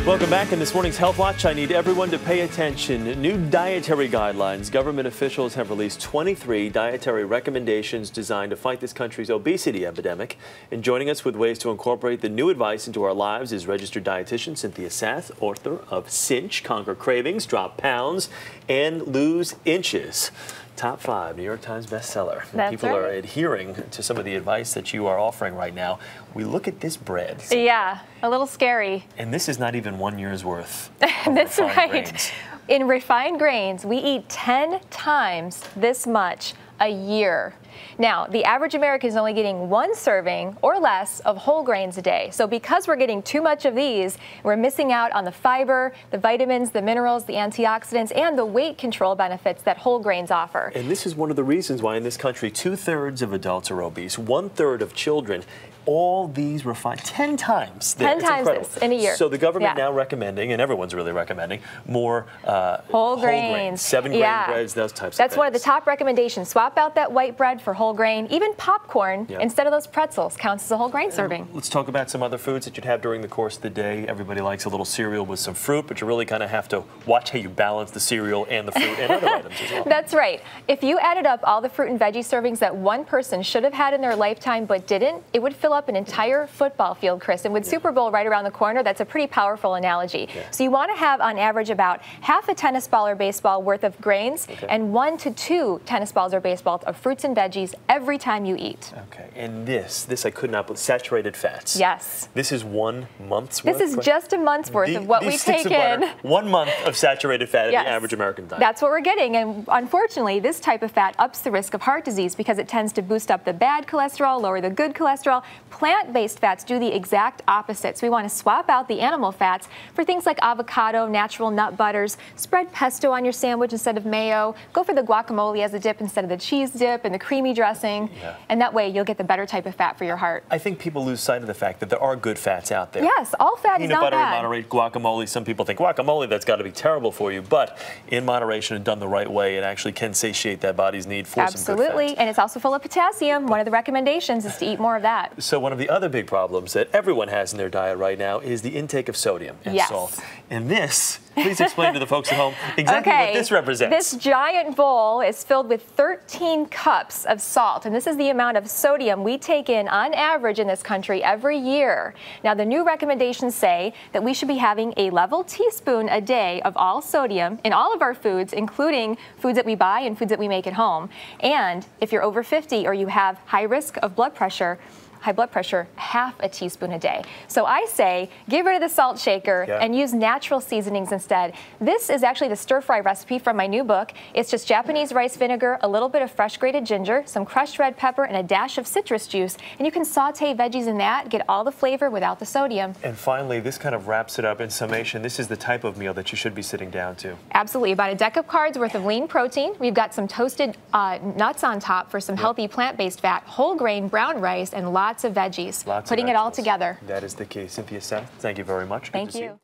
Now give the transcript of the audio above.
Welcome back. In this morning's Health Watch, I need everyone to pay attention. New dietary guidelines. Government officials have released 23 dietary recommendations designed to fight this country's obesity epidemic. And joining us with ways to incorporate the new advice into our lives is registered dietitian Cynthia Sass, author of Cinch, Conquer Cravings, Drop Pounds, and Lose Inches. Top 5 New York Times bestseller. People are adhering to some of the advice that you are offering right now. We look at this bread. Yeah, a little scary. And this is not even 1 year's worth. That's right. Grains. In refined grains, we eat 10 times this much a year. Now, the average American is only getting 1 serving or less of whole grains a day. So because we're getting too much of these, we're missing out on the fiber, the vitamins, the minerals, the antioxidants, and the weight control benefits that whole grains offer. And this is one of the reasons why in this country 2/3 of adults are obese, 1/3 of children. All these refined 10 times. 10 times this in a year. So the government now recommending, and everyone's really recommending, more whole grains. 7-grain breads, those types of things. That's one of the top recommendations. Swap out that white bread for whole grain. Even popcorn instead of those pretzels counts as a whole grain serving. Let's talk about some other foods that you'd have during the course of the day. Everybody likes a little cereal with some fruit, but you really kind of have to watch how you balance the cereal and the fruit and other items as well. That's right. If you added up all the fruit and veggie servings that one person should have had in their lifetime but didn't, it would fill up an entire football field, Chris. And with Super Bowl right around the corner, that's a pretty powerful analogy. So you want to have on average about half a tennis ball or baseball worth of grains and 1 to 2 tennis balls or baseballs of fruits and veggies every time you eat. Okay, and this I could not believe, saturated fats. Yes. This is 1 month's worth? This is just a month's worth of what we take in. 1 month of saturated fat in the average American diet. That's what we're getting, and unfortunately, this type of fat ups the risk of heart disease because it tends to boost up the bad cholesterol, lower the good cholesterol. Plant-based fats do the exact opposite, so we want to swap out the animal fats for things like avocado, natural nut butters, spread pesto on your sandwich instead of mayo, go for the guacamole as a dip instead of the cheese dip and the creamy dressing, and that way you'll get the better type of fat for your heart. I think people lose sight of the fact that there are good fats out there. Yes, all fat is not bad. Peanut butter in moderation, guacamole, some people think guacamole, that's got to be terrible for you, but in moderation and done the right way, it actually can satiate that body's need for some good fats. Absolutely, and it's also full of potassium. One of the recommendations is to eat more of that. So one of the other big problems that everyone has in their diet right now is the intake of sodium and salt. And this, please explain to the folks at home exactly what this represents. This giant bowl is filled with 13 cups of salt, and this is the amount of sodium we take in on average in this country every year. Now, the new recommendations say that we should be having a level teaspoon a day of all sodium in all of our foods, including foods that we buy and foods that we make at home. And if you're over 50 or you have high risk of high blood pressure, half a teaspoon a day. So I say, get rid of the salt shaker and use natural seasonings instead. This is actually the stir-fry recipe from my new book. It's just Japanese rice vinegar, a little bit of fresh grated ginger, some crushed red pepper, and a dash of citrus juice. And you can saute veggies in that, get all the flavor without the sodium. And finally, this kind of wraps it up in summation. This is the type of meal that you should be sitting down to. Absolutely. About a deck of cards worth of lean protein. We've got some toasted nuts on top for some healthy plant-based fat, whole grain, brown rice, and lots of veggies. Putting it all together. That is the key. Cynthia Sass, thank you very much. Thank you.